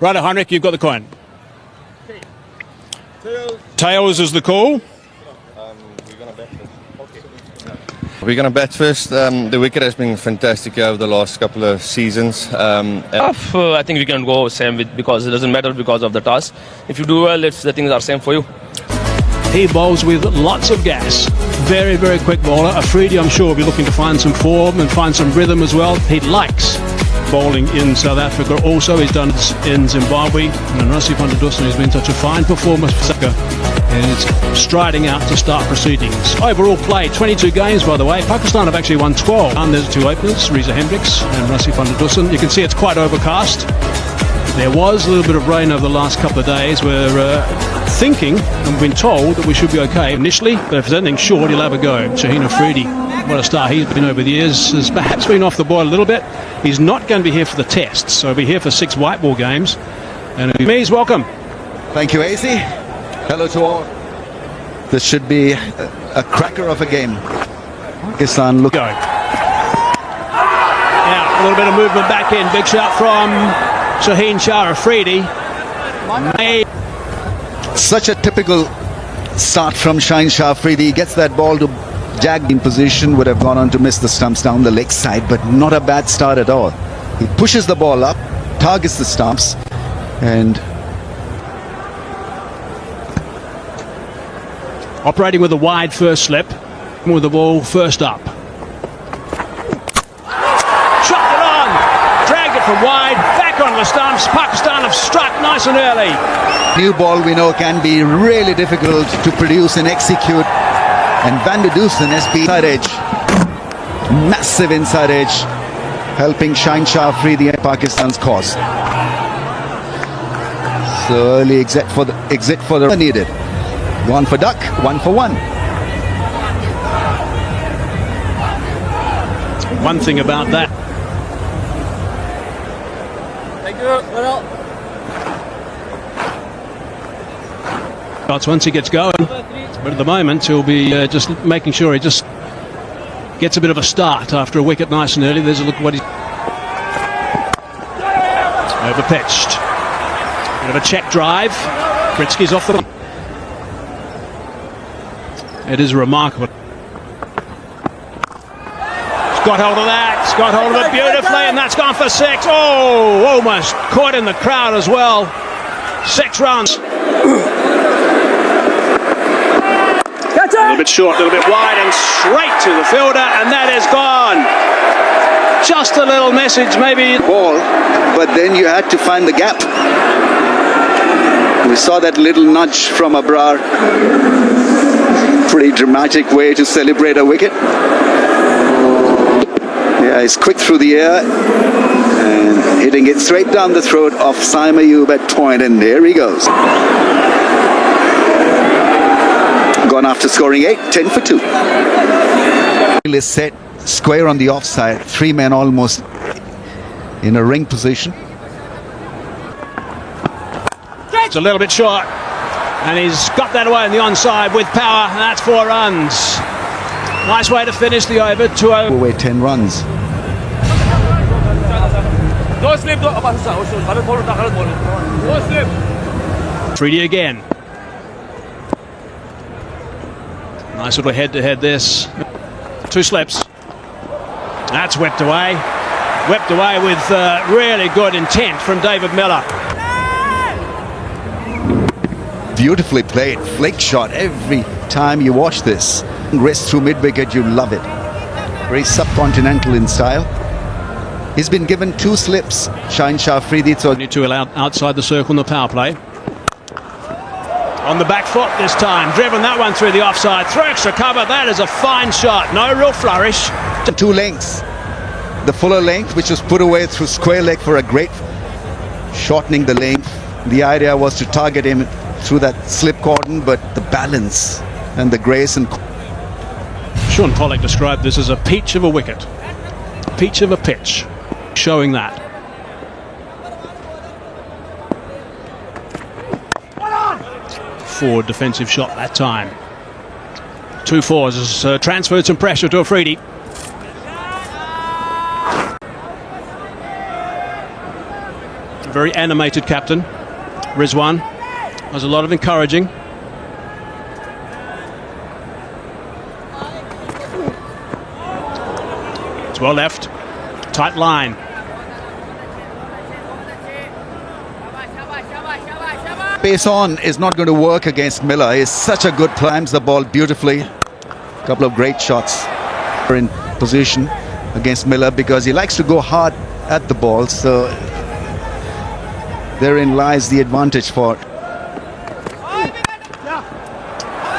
Righto, Heinrich, you've got the coin. Tails is the call. We're going to bat first. The wicket has been fantastic over the last couple of seasons. I think we can go same because it doesn't matter because of the toss. If you do well, the things are same for you. He bowls with lots of gas. Very, very quick bowler. Afridi, I'm sure, will be looking to find some form and find some rhythm as well. He likes bowling in South Africa also. He's done it in Zimbabwe. And Rassie van der Dussen has been such a fine performer for South Africa. And it's striding out to start proceedings. Overall play, 22 games, by the way. Pakistan have actually won 12. And there's two openers, Reza Hendricks and Rassie van der Dussen. You can see it's quite overcast. There was a little bit of rain over the last couple of days. We're thinking and been told that we should be okay initially, but if there's anything short, he'll have a go. Shaheen Afridi, what a star he's been over the years, has perhaps been off the boil a little bit. He's not going to be here for the tests, so he'll be here for 6 white ball games. And Mees, welcome. Thank you, AC. Hello to all. This should be a cracker of a game. Pakistan look. Go. Now, a little bit of movement back in. Big shot from Shaheen Shah Afridi. Such a typical start from Shaheen Shah Afridi. He gets that ball to Jag in position, would have gone on to miss the stumps down the leg side, but not a bad start at all. He pushes the ball up, targets the stumps, and operating with a wide first slip, with the ball first up. Shot it on, dragged it from wide, back on the stumps. Pakistan have struck nice and early. New ball we know can be really difficult to produce and execute. And Van der Dussen has been inside edge, massive inside edge, helping Shaheen Shah Afridi and Pakistan's cause. So early exit for the needed. One for duck, one for one. One thing about that. Thank you. Once he gets going, but at the moment he'll be just making sure he just gets a bit of a start after a wicket nice and early. There's a look at what he's overpitched. Bit of a check drive. Britsky's off the. It is remarkable. He's got hold of that. He's got hold of it beautifully, and that's gone for 6. Oh, almost caught in the crowd as well. 6 runs. A little bit short, a little bit wide, and straight to the fielder, and that is gone. Just a little message, maybe. Ball, but then you had to find the gap. We saw that little nudge from Abrar. Pretty dramatic way to celebrate a wicket. Yeah, he's quick through the air and hitting it straight down the throat of Saim Ayub at point, and there he goes. Gone after scoring 8, 10 for 2. Is set square on the offside, 3 men almost in a ring position. It's a little bit short, and he's got that away on the onside with power, and that's 4 runs. Nice way to finish the over, 2-0. Away 10 runs. No slip. No slip. 3D again. Nice little head-to-head this. 2 slips. That's whipped away. Whipped away with really good intent from David Miller. Beautifully played, flick shot every time you watch this. Rest through mid-wicket, you love it. Very subcontinental in style. He's been given 2 slips, Shaheen Shah Afridi. So only 2 allowed outside the circle in the power play. On the back foot this time, driven that one through the offside. Through extra cover, that is a fine shot. No real flourish. 2 lengths. The fuller length, which was put away through square leg for a great shortening the length. The idea was to target him through that slip cordon, but the balance and the grace and. Sean Pollock described this as a peach of a wicket. Peach of a pitch. Showing that. Forward defensive shot that time. 2 fours has transferred some pressure to Afridi. very animated captain, Rizwan. There's a lot of encouraging. It's well left. Tight line. Pace on is not going to work against Miller. He's such a good player. Climbs the ball beautifully. A couple of great shots. In position against Miller because he likes to go hard at the ball. So therein lies the advantage for.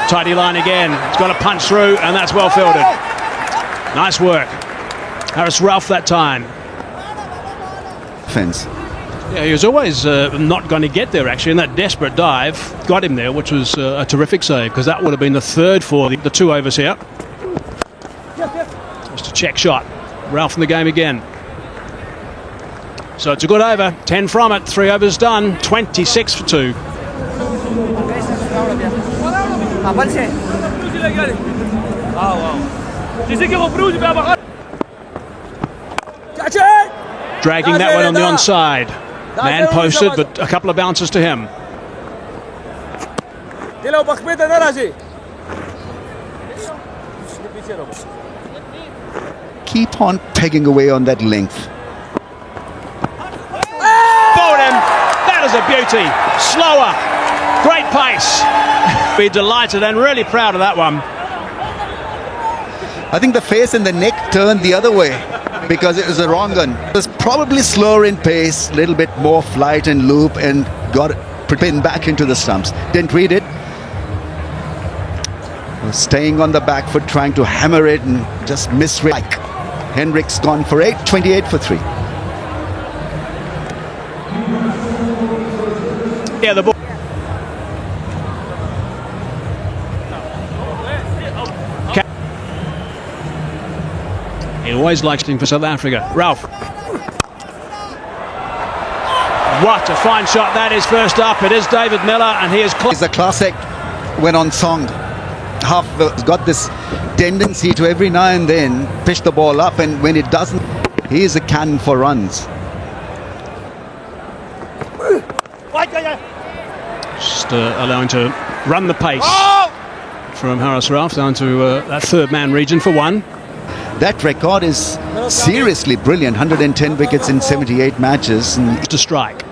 Tidy line again. It's got a punch through, and that's well fielded. Nice work. Harris Ralph that time. Fence. Yeah, he was always not going to get there, actually, and that desperate dive got him there, which was a terrific save, because that would have been the third for the 2 overs here. Just a check shot. Ralph in the game again. So it's a good over. 10 from it. 3 overs done. 26 for 2. Dragging that one on the onside. Man posted, but a couple of bounces to him. Keep on pegging away on that length. Bowled him. That is a beauty. Slower. Great pace. Be delighted and really proud of that one. I think the face and the neck turned the other way because it was a wrong one. It was probably slower in pace, a little bit more flight and loop, and got pinned back into the stumps. Didn't read it. Was staying on the back foot, trying to hammer it and just misread. Hendricks gone for 8, 28 for 3. Yeah, the ball. He always likes to for South Africa. Ralph. What a fine shot that is. First up, it is David Miller, and he is close. The classic when on song. Half's got this tendency to every now and then pitch the ball up, and when it doesn't, he is a cannon for runs. Just allowing to run the pace from Harris Ralph down to that third man region for 1. That record is seriously brilliant. 110 wickets in 78 matches. And to strike.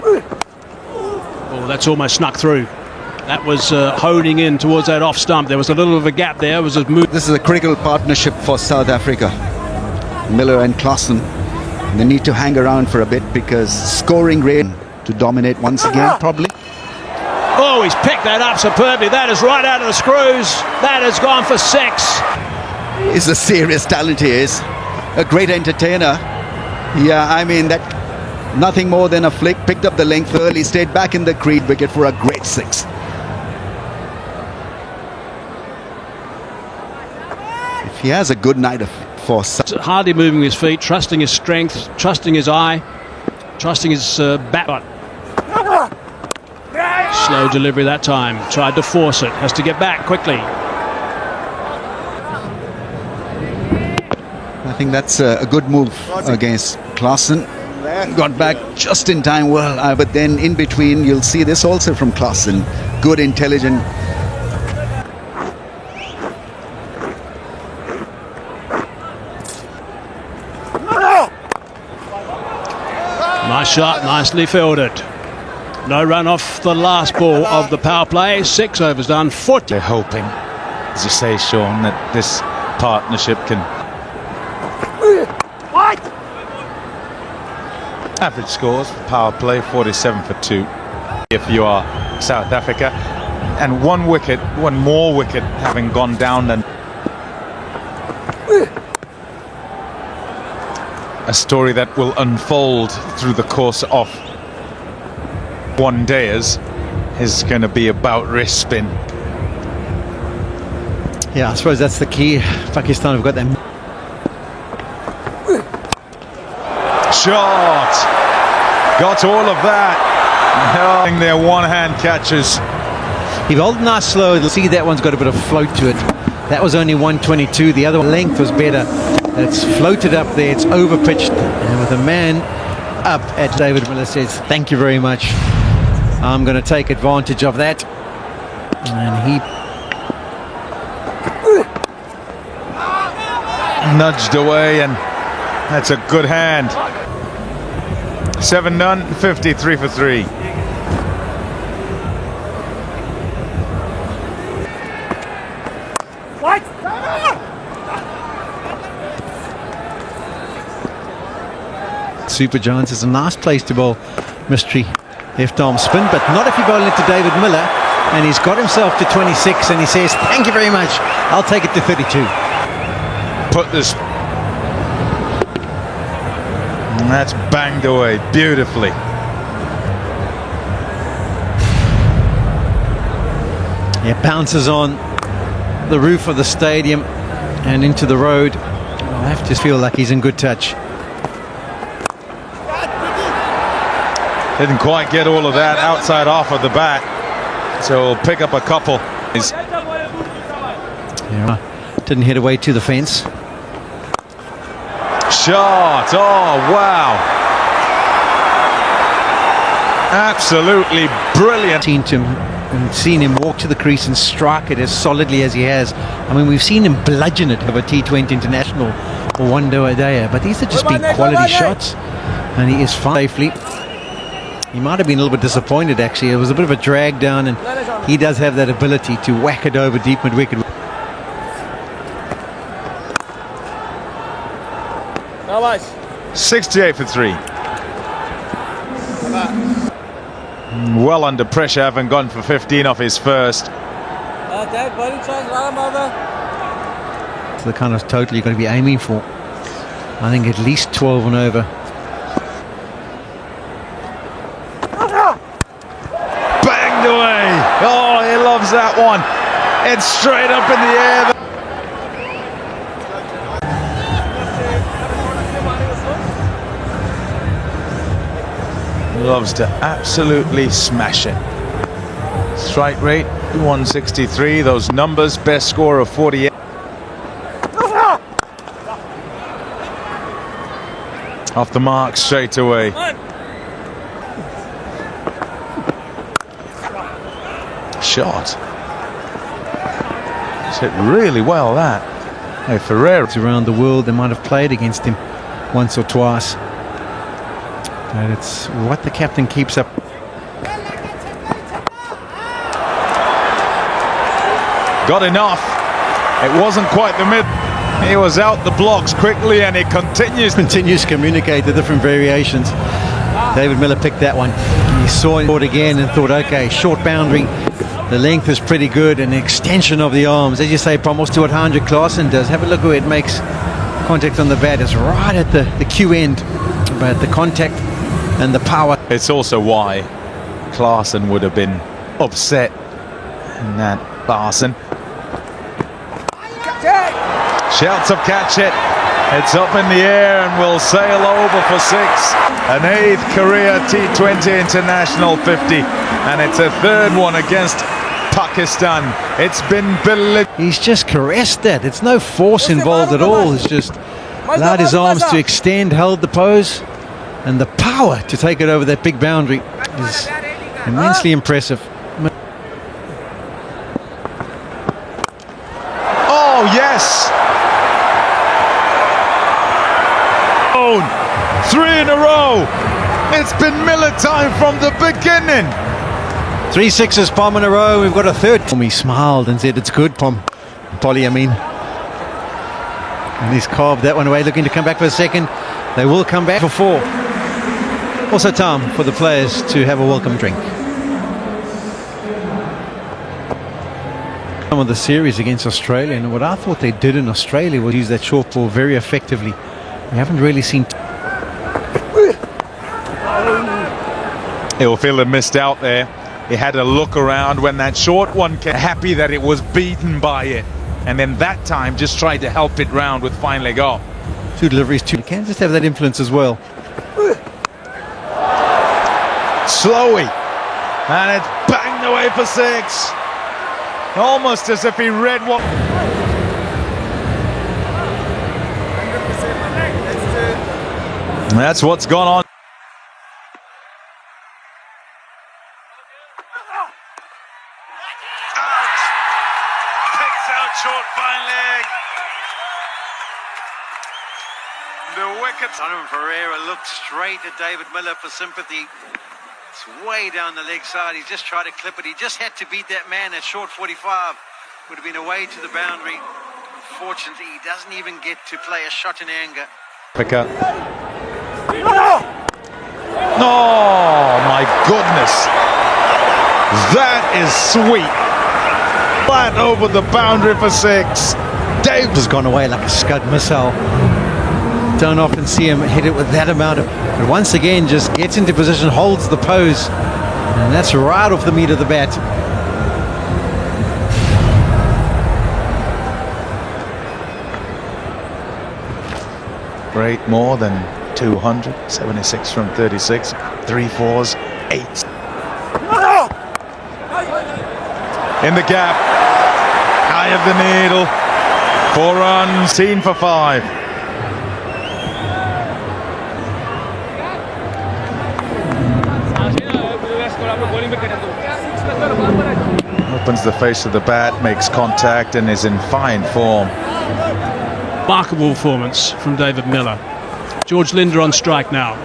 Oh, that's almost snuck through. That was honing in towards that off stump. There was a little of a gap there. It was a move. This is a critical partnership for South Africa. Miller and Klaassen. They need to hang around for a bit because scoring rate to dominate once again, probably. Oh, he's picked that up superbly. That is right out of the screws. That has gone for 6. He's a serious talent, he is. A great entertainer. Yeah, I mean, that nothing more than a flick. Picked up the length early, stayed back in the creed wicket for a great 6. If he has a good night for hardly moving his feet, trusting his strength, trusting his eye, trusting his bat. Slow delivery that time. Tried to force it. Has to get back quickly. I think that's a good move against Klaassen. Got back just in time, well, but then in between you'll see this also from Klaassen. Good, intelligent. Nice shot, nicely fielded. No run off the last ball of the power play. 6 overs done. 40. They're hoping, as you say, Sean, that this partnership can. Average scores for power play 47 for 2 if you are South Africa, and one more wicket having gone down, than a story that will unfold through the course of one day is going to be about wrist spin. Yeah, I suppose that's the key. Pakistan have got them. Shot! Got all of that. Their one-hand catches. He bowled nice slow. You'll see that one's got a bit of float to it. That was only 122. The other length was better. It's floated up there. It's over pitched, and with a man up at David Miller says, thank you very much. I'm going to take advantage of that. And he nudged away, and that's a good hand. 7 done, 53 for 3. Super Giants is a nice place to bowl mystery left arm spin, but not if you bowl it to David Miller, and he's got himself to 26, and he says thank you very much, I'll take it to 32. Put this, and that's banged away beautifully. Yeah, bounces on the roof of the stadium and into the road. I have to feel like he's in good touch. Didn't quite get all of that outside half of the bat, so we'll pick up a couple. Yeah, didn't hit away to the fence. Shot, oh wow, absolutely brilliant. Seen him walk to the crease and strike it as solidly as he has. I mean, we've seen him bludgeon it over T20 international or one day, but these have just been quality shots, and he is fine safely. He might have been a little bit disappointed, actually. It was a bit of a drag down, and he does have that ability to whack it over deep mid-wicket. 68 for 3. Well under pressure, having gone for 15 off his first. It's the kind of total you're going to be aiming for. I think at least 12 and over. Banged away. Oh, he loves that one. It's straight up in the air. Loves to absolutely smash it. Strike rate 163. Those numbers, best score of 48. Off the mark straight away. Shot. It's hit really well, that. Hey, Ferreira. Around the world, they might have played against him once or twice. But it's what the captain keeps up. Got enough. It wasn't quite the mid. He was out the blocks quickly, and he continues to communicate the different variations. David Miller picked that one. He saw it again and thought, okay, short boundary. The length is pretty good, and extension of the arms. As you say, almost to what Hendrik Klaasen does. Have a look where it makes contact on the bat. It's right at the Q end, but the contact and the power. It's also why Klaasen would have been upset in that Klaasen. Shouts of catch it. It's up in the air and will sail over for 6. An 8th career T20 International 50, and it's a 3rd one against Pakistan. It's been believed. He's just caressed that. It's no force involved at all. It's just allowed his arms to extend, held the pose, and the power to take it over that big boundary is immensely impressive. Oh yes! 3 in a row. It's been Miller time from the beginning. 3 sixes, Pom, in a row. We've got a 3rd. He smiled and said, "It's good, Polly, I mean." And he's carved that one away, looking to come back for a second. They will come back for 4. Also time for the players to have a welcome drink. Some of the series against Australia, and what I thought they did in Australia was use that short ball very effectively. We haven't really seen. He'll feel it missed out there. He had a look around when that short one came. Happy that it was beaten by it, and then that time just tried to help it round with fine leg off. 2 deliveries, 2. Can just have that influence as well. Slowly, and it's banged away for 6. Almost as if he read what. That's what's gone on. Picked out short fine leg. The wicket. Donovan Pereira looked straight at David Miller for sympathy. It's way down the leg side. He just tried to clip it. He just had to beat that man at short 45. Would have been away to the boundary. Unfortunately, he doesn't even get to play a shot in anger. Picker. Oh my goodness. That is sweet. Flat over the boundary for 6. Dave Has gone away like a Scud missile. Don't often see him hit it with that amount of. But once again, just gets into position, holds the pose, and that's right off the meat of the bat. Great, more than 200. 76 from 36. 3 fours, 8. In the gap. Eye of the needle. 4 runs. Seen for 5. Opens the face of the bat, makes contact, and is in fine form. Remarkable performance from David Miller. George Linder on strike now.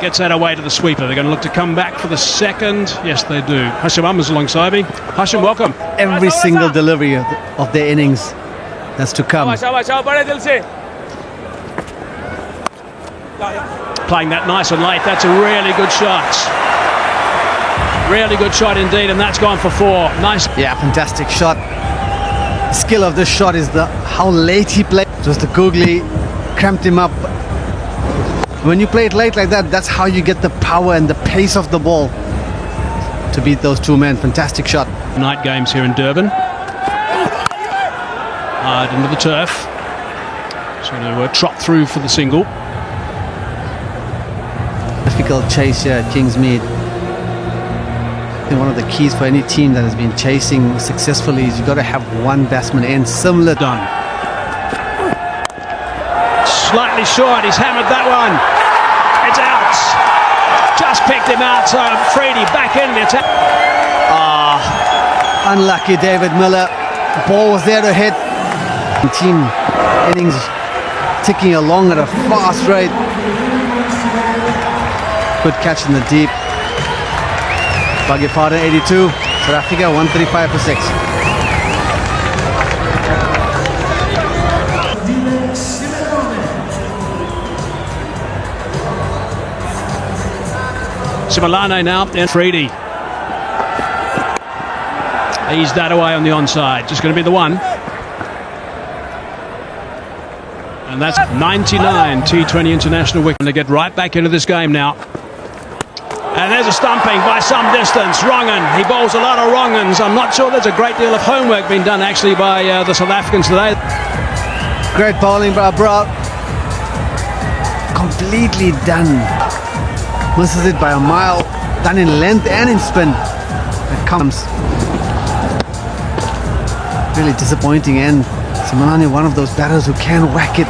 Gets that away to the sweeper. They're going to look to come back for the second. Yes, they do. Hashim Amma's alongside me. Hashim, welcome. Every single delivery of their innings that's to come. Playing that nice and late. That's a really good shot. Really good shot indeed, and that's gone for 4. Nice. Yeah, fantastic shot. The skill of this shot is how late he played. Just the googly cramped him up. When you play it late like that, that's how you get the power and the pace of the ball to beat those 2 men. Fantastic shot. Night games here in Durban. Hard into the turf. So to trot through for the single. Difficult chase here at Kingsmead. I think one of the keys for any team that has been chasing successfully is you've got to have one batsman in similar. Done. Slightly short. He's hammered that one. It's out. Just picked him out. So Freedy back in the attack. Unlucky David Miller. Ball was there to hit. Team innings ticking along at a fast rate. Good catch in the deep. Beg your pardon, 82. South Africa 135 for 6. Simalane now and Freedy. Eased that away on the onside. Just going to be the 1. And that's 99 T20 international wicket. To get right back into this game now. And there's a stumping by some distance. Wrongen. He bowls a lot of wrongens. I'm not sure there's a great deal of homework being done actually by the South Africans today. Great bowling by Brown. Completely done. Misses it by a mile. Done in length and in spin. It comes. Really disappointing end. Simalane, one of those batters who can whack it